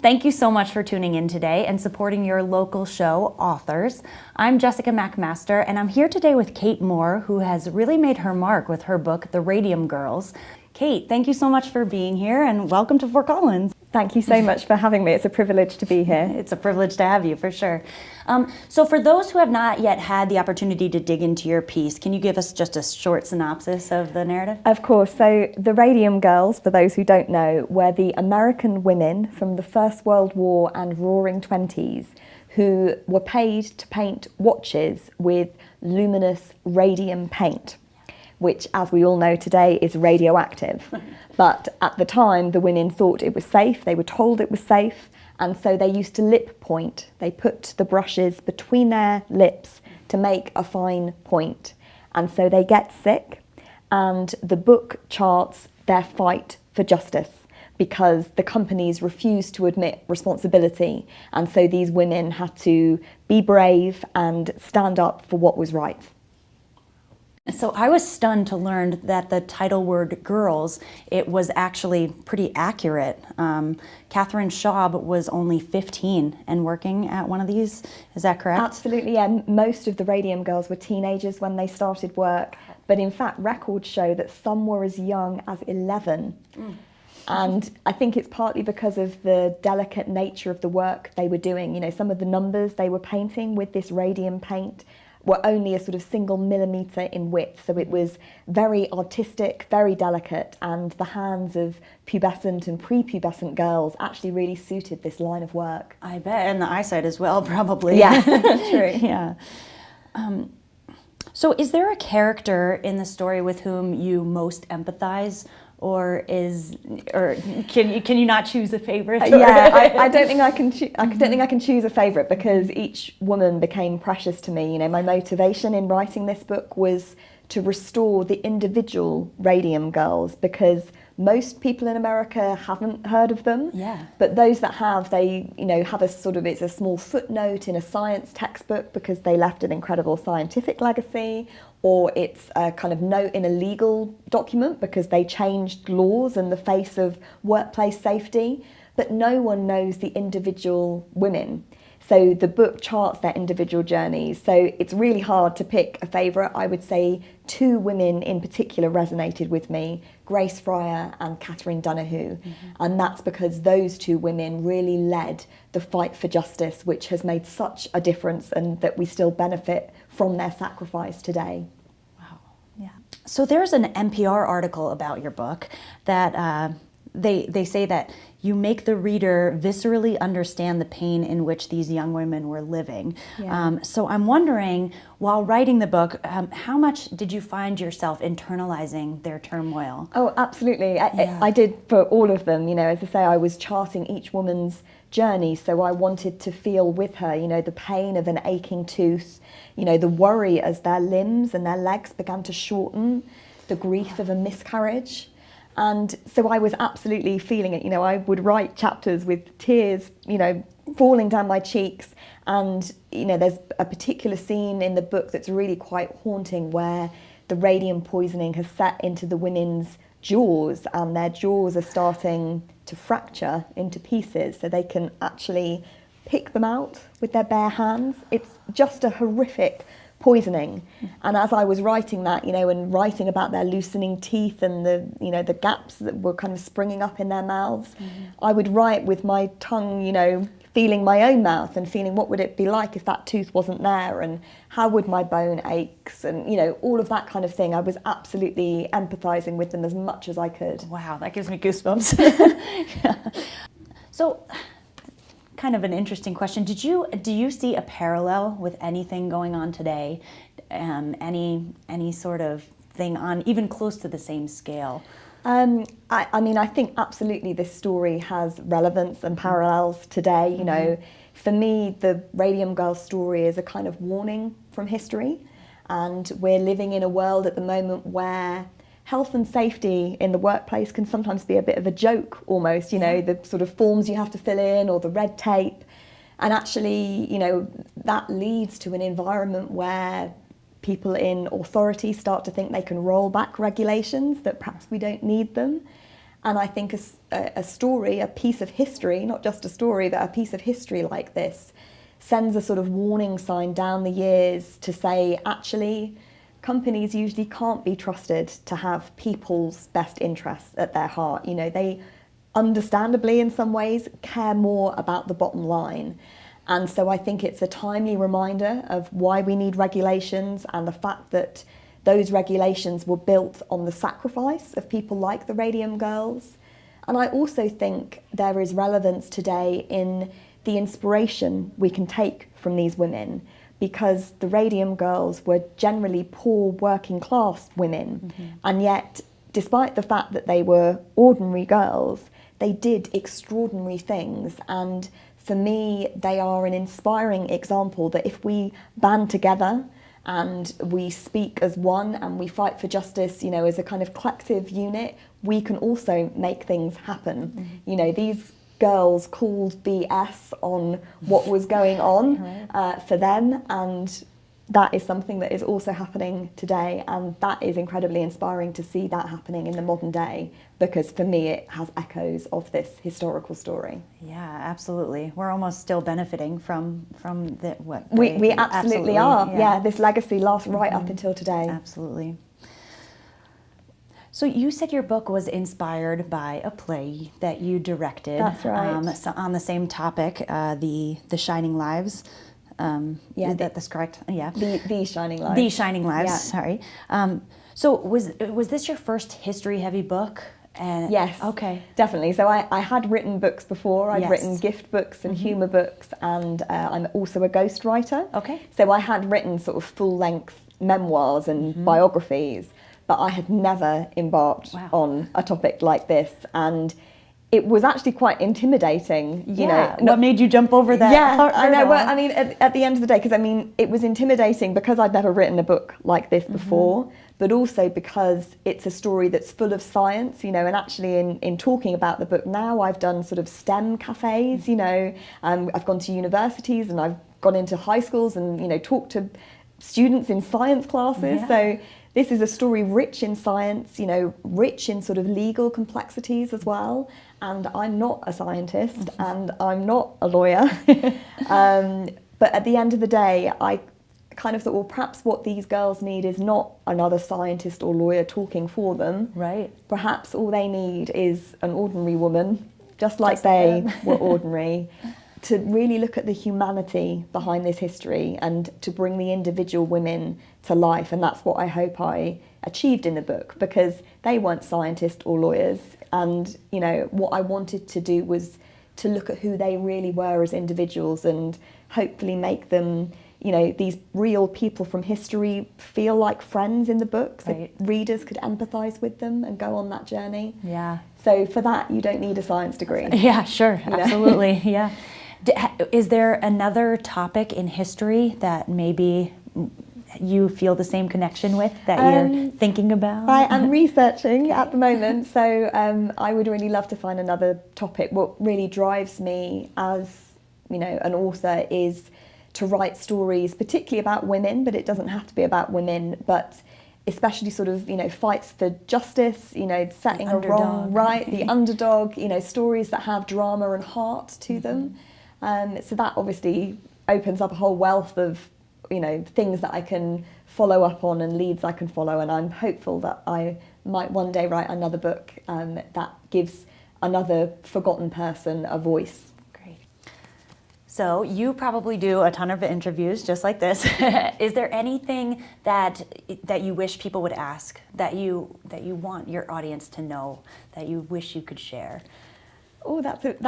Thank you so much for tuning in today and supporting your local show, Authors. I'm Jessica MacMaster, and I'm here today with Kate Moore, who has really made her mark with her book, The Radium Girls. Kate, thank you so much for being here, and welcome to Fort Collins. Thank you so much for having me. It's a privilege to be here. It's a privilege to have you, for sure. So for those who have not yet had the opportunity to dig into your piece, can you give us just a short synopsis of the narrative? Of course. So the Radium Girls, for those who don't know, were the American women from the First World War and Roaring Twenties who were paid to paint watches with luminous radium paint, which, as we all know today, is radioactive. But at the time, the women thought it was safe, they were told it was safe, and so they used to lip point. They put the brushes between their lips to make a fine point. And so they get sick, and the book charts their fight for justice because the companies refused to admit responsibility. And so these women had to be brave and stand up for what was right. So I was stunned to learn that the title word girls, it was actually pretty accurate. Catherine Schaub was only 15 and working at one of these. Is that correct? Absolutely, yeah. Most of the Radium Girls were teenagers when they started work, but in fact records show that some were as young as 11. And I think it's partly because of the delicate nature of the work they were doing. You know, some of the numbers they were painting with this radium paint were only a sort of single millimetre in width, so it was very artistic, very delicate, and the hands of pubescent and prepubescent girls actually really suited this line of work. I bet, and the eyesight as well, probably. Yeah, true. Yeah. So is there a character in the story with whom you most empathize? Or can you not choose a favorite? Yeah, I don't think I can. I don't think I can choose a favourite because each woman became precious to me. You know, my motivation in writing this book was to restore the individual Radium Girls because most people in America haven't heard of them. Yeah. But those that have, they have a sort of, it's a small footnote in a science textbook because they left an incredible scientific legacy, or it's a kind of note in a legal document because they changed laws in the face of workplace safety. But no one knows the individual women. So the book charts their individual journeys. So it's really hard to pick a favourite. I would say two women in particular resonated with me, Grace Fryer and Catherine Donahue. And that's because those two women really led the fight for justice, which has made such a difference and that we still benefit from their sacrifice today. Wow. Yeah. So there's an NPR article about your book that they say that you make the reader viscerally understand the pain in which these young women were living. Yeah. So I'm wondering, while writing the book, how much did you find yourself internalizing their turmoil? Oh, absolutely. I did for all of them. You know, as I say, I was charting each woman's journey, so I wanted to feel with her, the pain of an aching tooth, the worry as their limbs and their legs began to shorten, the grief of a miscarriage. And so I was absolutely feeling it. I would write chapters with tears, falling down my cheeks. And, there's a particular scene in the book that's really quite haunting where the radium poisoning has set into the women's jaws and their jaws are starting to fracture into pieces so they can actually pick them out with their bare hands. It's just a horrific poisoning. And as I was writing that, and writing about their loosening teeth and the gaps that were kind of springing up in their mouths, I would write with my tongue, feeling my own mouth and feeling what would it be like if that tooth wasn't there and how would my bone aches and, all of that kind of thing. I was absolutely empathizing with them as much as I could. Wow, that gives me goosebumps. Yeah. So, kind of an interesting question. Do you see a parallel with anything going on today? Any sort of thing on even close to the same scale? I think absolutely this story has relevance and parallels today. For me, the Radium Girls story is a kind of warning from history, and we're living in a world at the moment where health and safety in the workplace can sometimes be a bit of a joke almost, the sort of forms you have to fill in or the red tape. And actually, that leads to an environment where people in authority start to think they can roll back regulations, that perhaps we don't need them. And I think a story, a piece of history, not just a story, but a piece of history like this sends a sort of warning sign down the years to say, actually, companies usually can't be trusted to have people's best interests at their heart. You know, they understandably in some ways care more about the bottom line. And so I think it's a timely reminder of why we need regulations and the fact that those regulations were built on the sacrifice of people like the Radium Girls. And I also think there is relevance today in the inspiration we can take from these women, because the Radium Girls were generally poor working class women. And yet, despite the fact that they were ordinary girls, they did extraordinary things. And for me, they are an inspiring example that if we band together and we speak as one and we fight for justice, you know, as a kind of collective unit, we can also make things happen. You know, these girls called BS on what was going on for them, and that is something that is also happening today, and that is incredibly inspiring to see that happening in the modern day, because for me it has echoes of this historical story. Yeah, absolutely. We're almost still benefiting from what we absolutely are. Yeah. Yeah, this legacy lasts right up until today. Absolutely. So you said your book was inspired by a play that you directed. That's right. So on the same topic, the Shining Lives. Yeah, that's correct. Yeah. The Shining Lives. The Shining Lives. Yeah. Sorry. So was this your first history-heavy book? And yes. Okay. Definitely. So I had written books before. I'd Yes. written gift books and humour books, and I'm also a ghostwriter. Okay. So I had written sort of full-length memoirs and biographies, but I had never embarked on a topic like this, and it was actually quite intimidating. You know, what made you jump over that? Yeah, I know. Well, I mean, at the end of the day, because I mean, it was intimidating because I'd never written a book like this before, but also because it's a story that's full of science, you know, and actually in talking about the book now, I've done sort of STEM cafes, you know, I've gone to universities and I've gone into high schools and, you know, talked to students in science classes. So this is a story rich in science, you know, rich in sort of legal complexities as well. And I'm not a scientist and I'm not a lawyer. But at the end of the day, I kind of thought, well, perhaps what these girls need is not another scientist or lawyer talking for them. Right. Perhaps all they need is an ordinary woman, just like they were ordinary, to really look at the humanity behind this history and to bring the individual women to life. And that's what I hope I achieved in the book, because they weren't scientists or lawyers. And, you know, what I wanted to do was to look at who they really were as individuals and hopefully make them, you know, these real people from history feel like friends in the book, so readers could empathise with them and go on that journey. Yeah. So for that, you don't need a science degree. Yeah, sure, absolutely, yeah. Is there another topic in history that maybe you feel the same connection with, that you're thinking about? I am researching at the moment, so I would really love to find another topic. What really drives me as, you know, an author is to write stories, particularly about women, but it doesn't have to be about women, but especially sort of, you know, fights for justice, you know, setting a wrong right, the underdog, you know, stories that have drama and heart to them. So that obviously opens up a whole wealth of, you know, things that I can follow up on and leads I can follow, and I'm hopeful that I might one day write another book that gives another forgotten person a voice. So you probably do a ton of interviews just like this. Is there anything that you wish people would ask, that you want your audience to know, that you wish you could share? Oh, that's it.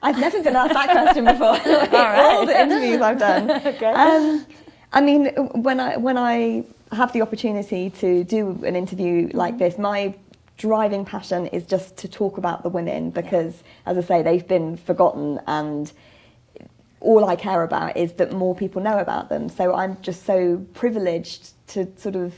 I've never been asked that question before. All the interviews I've done. Okay. I mean, when I have the opportunity to do an interview like this, my driving passion is just to talk about the women, because, as I say, they've been forgotten, and all I care about is that more people know about them. So I'm just so privileged to sort of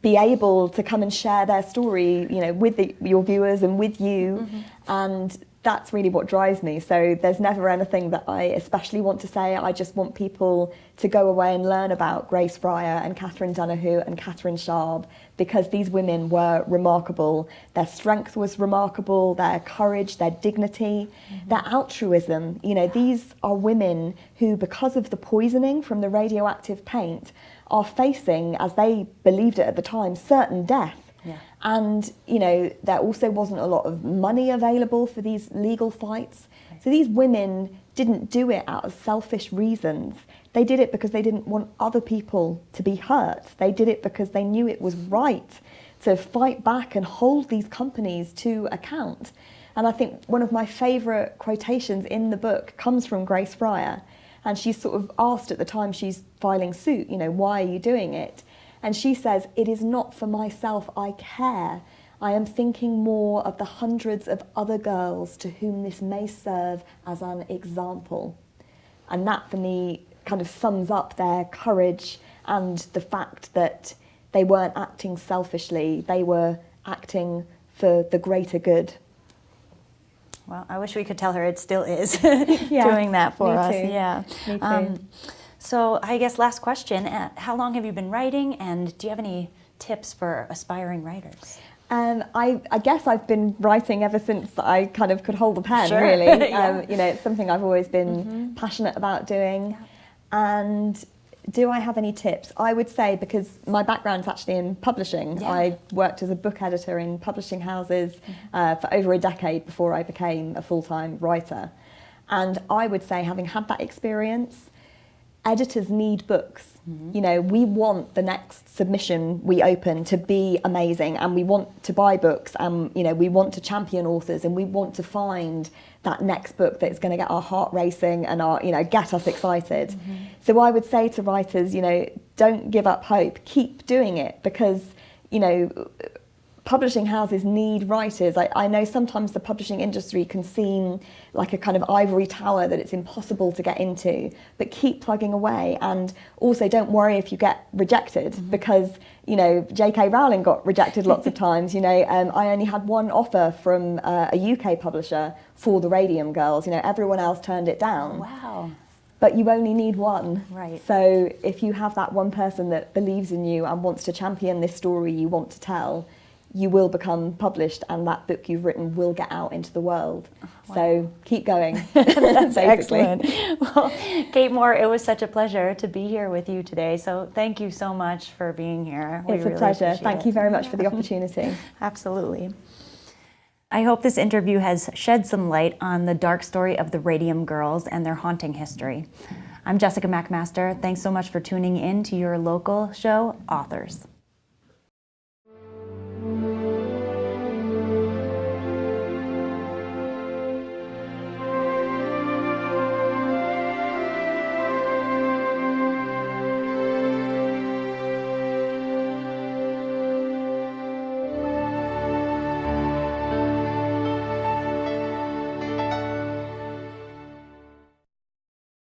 be able to come and share their story, you know, with your viewers and with you, and that's really what drives me. So there's never anything that I especially want to say. I just want people to go away and learn about Grace Fryer and Catherine Donahue and Catherine Sharp, because these women were remarkable. Their strength was remarkable, their courage, their dignity, their altruism. You know, these are women who, because of the poisoning from the radioactive paint, are facing, as they believed it at the time, certain death. Yeah. And, you know, there also wasn't a lot of money available for these legal fights. Right. So these women didn't do it out of selfish reasons. They did it because they didn't want other people to be hurt. They did it because they knew it was right to fight back and hold these companies to account. And I think one of my favourite quotations in the book comes from Grace Fryer. And she's sort of asked at the time she's filing suit, you know, why are you doing it? And she says, "It is not for myself I care. I am thinking more of the hundreds of other girls to whom this may serve as an example." And that, for me, kind of sums up their courage and the fact that they weren't acting selfishly. They were acting for the greater good. Well, I wish we could tell her it still is doing that for us. Too. Yeah, me too. So I guess last question, how long have you been writing, and do you have any tips for aspiring writers? I guess I've been writing ever since I kind of could hold a pen, Sure. really. Yeah. You know, it's something I've always been passionate about doing. Yeah. And do I have any tips? I would say, because my background's actually in publishing, Yeah. I worked as a book editor in publishing houses for over a decade before I became a full-time writer. And I would say, having had that experience, editors need books. You know, we want the next submission we open to be amazing, and we want to buy books, and, you know, we want to champion authors, and we want to find that next book that's going to get our heart racing and our, you know, get us excited. So I would say to writers, you know, don't give up hope. Keep doing it, because, you know, publishing houses need writers. I know sometimes the publishing industry can seem like a kind of ivory tower that it's impossible to get into, but keep plugging away. And also, don't worry if you get rejected, because, you know, J.K. Rowling got rejected lots of times. You know, I only had one offer from a UK publisher for the Radium Girls. You know, everyone else turned it down. Wow. But you only need one. Right. So if you have that one person that believes in you and wants to champion this story you want to tell, you will become published, and that book you've written will get out into the world. Wow. So keep going. That's excellent. Well, Kate Moore, it was such a pleasure to be here with you today. So thank you so much for being here. It's a pleasure. Thank you very much for the opportunity. Absolutely. I hope this interview has shed some light on the dark story of the Radium Girls and their haunting history. I'm Jessica MacMaster. Thanks so much for tuning in to your local show, Authors.